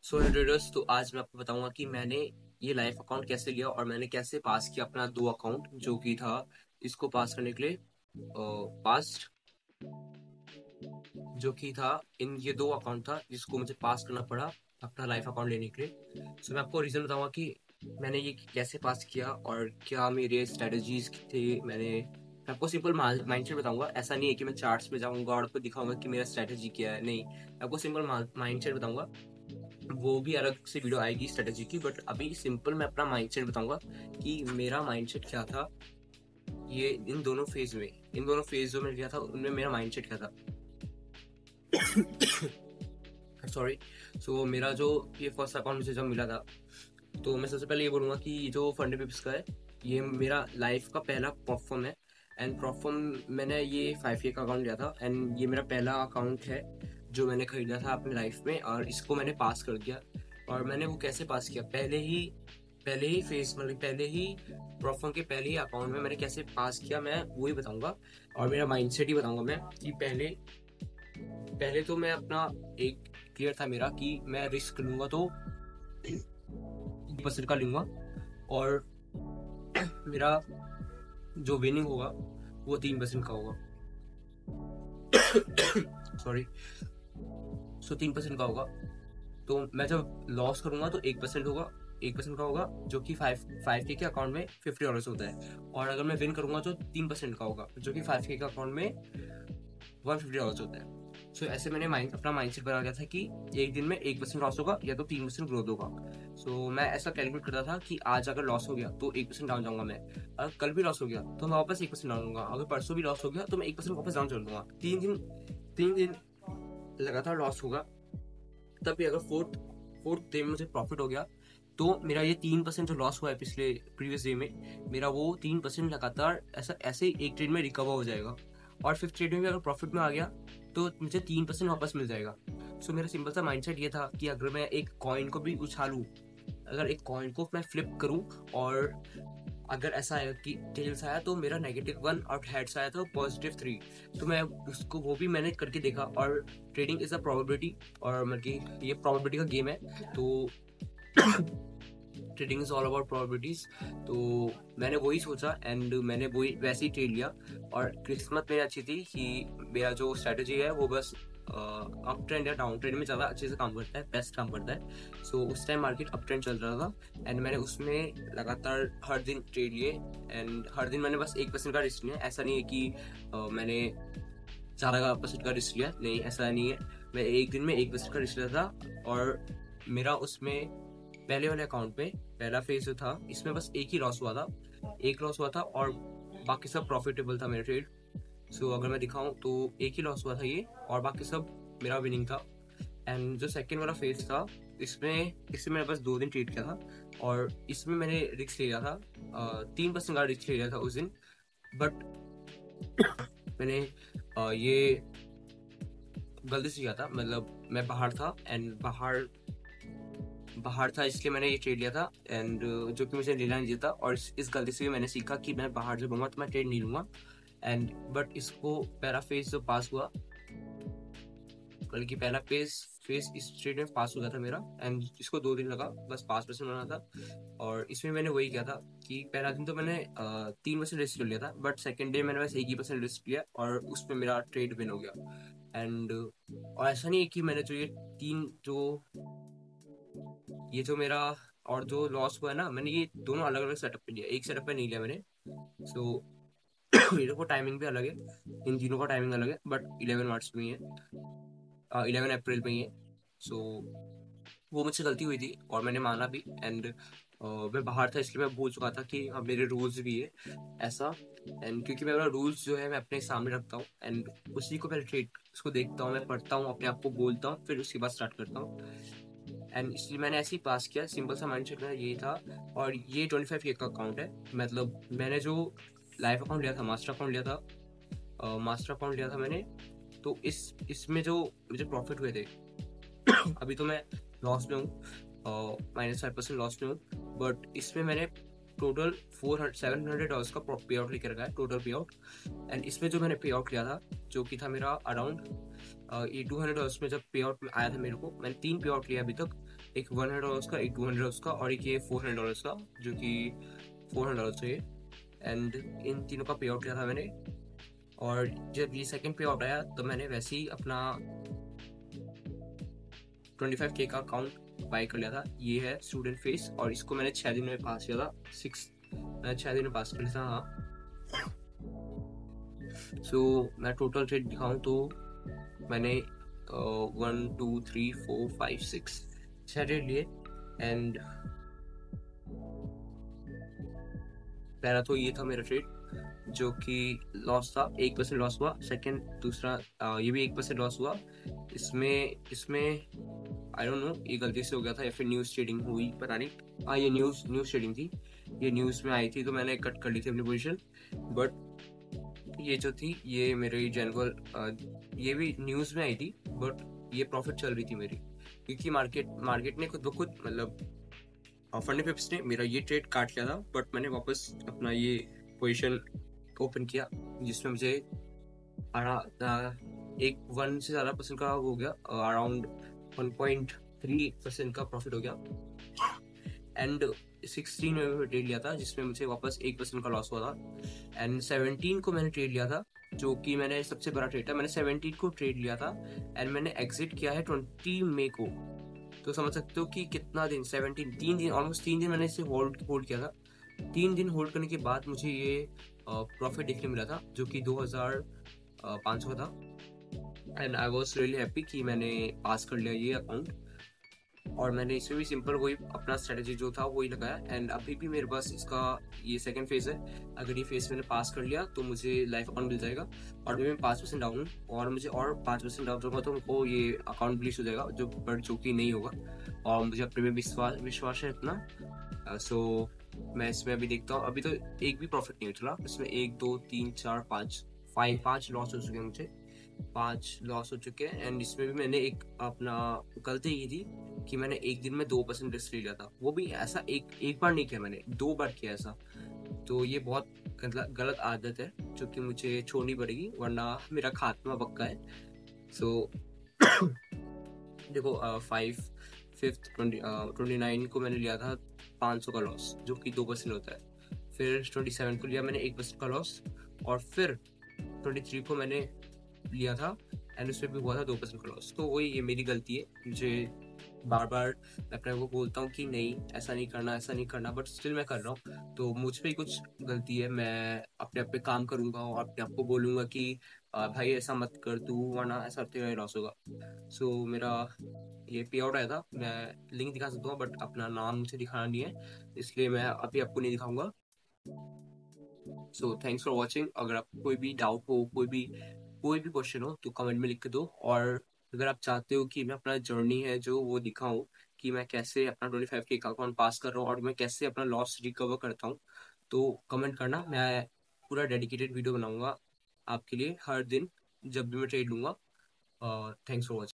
सो traders, तो आज मैं आपको बताऊंगा कि मैंने ये लाइफ अकाउंट कैसे लिया और मैंने कैसे पास किया अपना दो अकाउंट जो कि था इसको पास करने के लिए। पास्ट जो कि था, इन ये दो अकाउंट था जिसको मुझे पास करना पड़ा अपना लाइफ अकाउंट लेने के लिए। सो मैं आपको रीजन बताऊंगा कि मैंने ये कैसे पास किया और क्या मेरे स्ट्रेटजीज थे। मैं आपको सिंपल माइंडसेट बताऊंगा। ऐसा नहीं है कि मैं चार्ट्स में जाऊंगा और आपको दिखाऊंगा कि मेरा स्ट्रेटजी क्या है, नहीं, मैं आपको सिंपल माइंडसेट बताऊंगा। वो भी अलग से वीडियो आएगी स्ट्रेटेजी की, बट अभी सिंपल मैं अपना माइंडसेट बताऊंगा कि मेरा माइंडसेट क्या था। ये इन दोनों फेज जो मैं लिया था उनमें मेरा माइंडसेट क्या था। सॉरी। सो मेरा जो ये फर्स्ट अकाउंट मुझे जब मिला था, तो मैं सबसे पहले ये बोलूँगा कि जो फंडे पिप्स का है, ये मेरा लाइफ का पहला परफॉर्म है। एंड परफॉर्म मैंने ये 5 ईयर का अकाउंट लिया था एंड ये मेरा पहला अकाउंट है जो मैंने खरीदा था अपनी लाइफ में, और इसको मैंने पास कर दिया। और मैंने वो कैसे पास किया, पहले ही फेस मतलब पहले ही परफॉर्म के पहले ही अकाउंट में मैंने कैसे पास किया, मैं वही बताऊंगा। और मेरा माइंडसेट ही बताऊंगा मैं कि पहले पहले तो मैं अपना एक क्लियर था मेरा कि मैं रिस्क लूंगा तो 2% का लूंगा, और मेरा जो विनिंग होगा वो 3% का होगा। सॉरी। सो 3% का होगा। तो मैं जब लॉस करूंगा तो 1% होगा, 1% का होगा, जो कि फाइव के अकाउंट में $50 होता है। और अगर मैं विन करूंगा तो 3% का होगा, जो कि 5 के अकाउंट में $150 होता है। सो ऐसे मैंने अपना माइंडसेट बना लिया था कि एक दिन में 1% लॉस होगा या तो 3% ग्रोथ होगा। सो मैं ऐसा कैलकुलेट करता था कि आज अगर लॉस हो गया तो 1% डाउन जाऊंगा मैं, अगर कल भी लॉस हो गया तो मैं वापस 1% डाउन लूंगा, अगर परसों भी लॉस हो गया तो मैं 1% वापस डाउन चल दूंगा। 3 दिन लगातार लॉस होगा, तब भी अगर फोर्थ डे में मुझे प्रॉफिट हो गया तो मेरा ये 3% जो लॉस हुआ है पिछले प्रीवियस डे में, मेरा वो 3% लगातार ऐसे ही एक ट्रेड में रिकवर हो जाएगा। और फिफ्थ ट्रेड में भी अगर प्रॉफिट में आ गया तो मुझे 3% वापस मिल जाएगा। सो मेरा सिंपल सा माइंडसेट ये था कि अगर मैं एक कॉइन को भी उछालूं, अगर एक कॉइन को मैं फ्लिप करूं, और अगर ऐसा आया कि टेल्स आया तो मेरा -1 और हेड्स आया तो +3, तो मैं उसको वो भी मैंने करके देखा। और ट्रेडिंग इज अ प्रोबेबिलिटी, और मतलब कि ये प्रोबेबिलिटी का गेम है। तो trading is all about probabilities. तो मैंने वही सोचा एंड मैंने वही वैसे ही ट्रेड लिया। और किस्मत मेरी अच्छी थी कि मेरा जो स्ट्रेटजी है वो बस अप ट्रेंड या डाउन ट्रेंड में ज़्यादा अच्छे से काम करता है, बेस्ट काम करता है। सो उस टाइम मार्केट अप ट्रेंड चल रहा था एंड मैंने उसमें लगातार हर दिन ट्रेड लिए। एंड हर दिन मैंने बस 1% का रिस्क लिया। ऐसा नहीं है कि मैंने 4% का रिस्क लिया, नहीं, ऐसा नहीं है। मैं एक दिन में 1% का रिस्क लिया था। और मेरा उसमें पहले वाले अकाउंट में पहला फेज जो था इसमें बस एक ही लॉस हुआ था, एक लॉस हुआ था, और बाकी सब प्रॉफिटेबल था मेरा ट्रेड। सो अगर मैं दिखाऊं तो एक ही लॉस हुआ था ये, और बाकी सब मेरा विनिंग था। एंड जो सेकंड वाला फेज था, इसमें मैंने बस 2 दिन ट्रेड किया था, और इसमें मैंने रिस्क लिया था, 3% का रिस्क लिया था उस दिन। बट मैंने ये गलती से किया था, मतलब मैं बाहर था एंड बाहर बाहर था इसलिए मैंने ये ट्रेड लिया था। एंड जो कि मुझे लेना नहीं चाहिए था, और इस गलती से भी मैंने सीखा कि मैं बाहर जब होऊंगा तो मैं ट्रेड नहीं लूंगा। एंड बट इसको पहला फेज जो पास हुआ, बल्कि पहला फेज इस ट्रेड में पास हो गया था मेरा। एंड इसको 2 दिन लगा बस 5% होना था। और इसमें मैंने वही किया था कि पहला दिन तो मैंने 3% रिस्क लिया था, बट सेकेंड डे मैंने बस 1% रिस्क लिया और उसमें मेरा ट्रेड विन हो गया। एंड और ऐसा नहीं है कि मैंने ये जो मेरा और जो लॉस हुआ है ना, मैंने ये दोनों अलग अलग सेटअप पे लिया, एक सेटअप पे नहीं लिया मैंने। सो ये देखो टाइमिंग भी अलग है, इन तीनों का टाइमिंग अलग है, बट 11 मार्च में ही है, 11 अप्रैल में ही है। सो वो मुझसे गलती हुई थी और मैंने माना भी। एंड मैं बाहर था इसलिए मैं भूल चुका था कि हाँ मेरे रूल्स भी है ऐसा। एंड क्योंकि मेरा रूल्स जो है मैं अपने सामने रखता हूँ एंड उसी को पहले ट्रेड उसको देखता हूँ, मैं पढ़ता हूँ, अपने आप को बोलता हूँ, फिर उसके बाद स्टार्ट करता हूँ। एंड इसलिए मैंने ऐसे ही पास किया, सिंपल सा माइंड सेट मेरा यही था। और ये 25 का अकाउंट है, मतलब मैंने जो लाइफ अकाउंट लिया था, मास्टर अकाउंट लिया था मैंने। तो इसमें जो मुझे प्रॉफिट हुए थे अभी तो मैं लॉस में हूँ, -5% लॉस में हूँ, बट इसमें मैंने टोटल $700 का पे आउट लेके रखा है, टोटल पे आउट। एंड इसमें जो मैंने पे आउट लिया था, जो कि था मेरा अराउंड ये $200 में जब पे आउट आया था मेरे को, मैंने 3 पे आउट लिया अभी तक, एक $100 का, एक $200 का, और एक ये $400 का, जो कि $400 है। एंड इन तीनों का पे आउट लिया था मैंने। और जब ये सेकंड पे आउट आया तो मैंने वैसे ही अपना 25K का अकाउंट बाय कर लिया था। ये है स्टूडेंट फेस, और इसको मैंने 6 दिन में पास किया था। 6 दिन में पास कर लिया था, हाँ। सो मैं टोटल ट्रेड दिखाऊं तो मैंने 1 2 3 4 5 6 6 ट्रेड लिए। एंड पहला तो ये था मेरा ट्रेड, जो कि लॉस था, 1% लॉस हुआ। सेकंड, दूसरा ये भी 1% लॉस हुआ। इसमें इसमें आई डोंट नो, ये गलती से हो गया था या फिर न्यूज़ ट्रेडिंग हुई, पता नहीं। हाँ, ये न्यूज़ ट्रेडिंग थी, ये न्यूज़ में आई थी तो मैंने कट कर ली थी अपनी पोजीशन। बट ये जो थी, ये मेरी जनरल ये भी न्यूज़ में आई थी, बट ये प्रॉफिट चल रही थी मेरी, क्योंकि मार्केट ने खुद ब खुद, मतलब फंडी पिप्स ने मेरा ये ट्रेड काट लिया था। बट मैंने वापस अपना ये पोजीशन ओपन किया, जिसमें मुझे एक 1 से ज़्यादा परसेंट का हो गया, अराउंड 1.3% का प्रॉफिट हो गया। एंड 16 में मैंने ट्रेड लिया था, जिसमें मुझे वापस 1% का लॉस हुआ था। एंड 17 को मैंने ट्रेड लिया था, जो कि मैंने सबसे बड़ा ट्रेड था। मैंने 17 को ट्रेड लिया था, एंड मैंने एग्जिट किया है 20 मई को। तो समझ सकते हो कि कितना दिन, 17, 3 दिन, ऑलमोस्ट 3 दिन मैंने इसे होल्ड किया था। 3 दिन होल्ड करने के बाद मुझे ये प्रॉफिट देखने मिला था, जो कि 2500 का था। And I was really happy कि मैंने पास कर लिया ये अकाउंट। और मैंने इसमें भी सिंपल वही अपना स्ट्रेटेजी जो था वही लगाया। एंड अभी भी मेरे पास इसका ये सेकंड फेज है। अगर ये फेज मैंने पास कर लिया तो मुझे लाइफ अकाउंट मिल जाएगा। और अभी मैं 5% डाउन हूँ, और मुझे और 5% डाउन होगा तो हमको ये अकाउंट ब्लीच हो जाएगा, जो कि नहीं होगा। और मुझे अपने में विश्वास है इतना। सो मैं इसमें अभी देखता हूँ। अभी तो एक भी प्रॉफिट नहीं चला इसमें। 1 2 3 4 5 लॉस हो चुके हैं मुझे, 5 लॉस हो चुके हैं। एंड इसमें भी मैंने एक अपना गलती की थी कि मैंने एक दिन में 2% रिस्क ले लिया था। वो भी ऐसा एक बार नहीं किया, मैंने 2 बार किया ऐसा। तो ये बहुत गलत आदत है, जो कि मुझे छोड़नी पड़ेगी, वरना मेरा खात्मा पक्का है। सो देखो, 29 को मैंने लिया था 500 का लॉस, जो कि 2% होता है। फिर 27 को लिया मैंने 1% का लॉस। और फिर 23 को मैंने लिया था, एंड उसमें भी हुआ था 2% का लॉस। तो वही, ये मेरी गलती है। मुझे बार बार मैं अपने को बोलता हूँ कि नहीं, ऐसा नहीं करना, ऐसा नहीं करना, बट स्टिल मैं कर रहा हूँ। तो मुझ पर ही कुछ गलती है। मैं अपने आप पे काम करूंगा और अपने आप को बोलूंगा कि भाई ऐसा मत कर तू, वरना ऐसा तेरा लॉस होगा। सो मेरा ये पे आउट आया था, मैं लिंक दिखा सकता हूँ, बट अपना नाम मुझे दिखाना नहीं है, इसलिए मैं अभी आपको नहीं दिखाऊंगा। So thanks for watching. अगर आपको कोई भी डाउट हो, कोई भी क्वेश्चन हो, तो कमेंट में लिख के दो। और अगर आप चाहते हो कि मैं अपना जर्नी है जो वो दिखाऊं, कि मैं कैसे अपना 25K का अकाउंट पास कर रहा हूँ और मैं कैसे अपना लॉस रिकवर करता हूँ, तो कमेंट करना। मैं पूरा डेडिकेटेड वीडियो बनाऊंगा आपके लिए हर दिन, जब भी मैं ट्रेड लूंगा। Thanks for watching.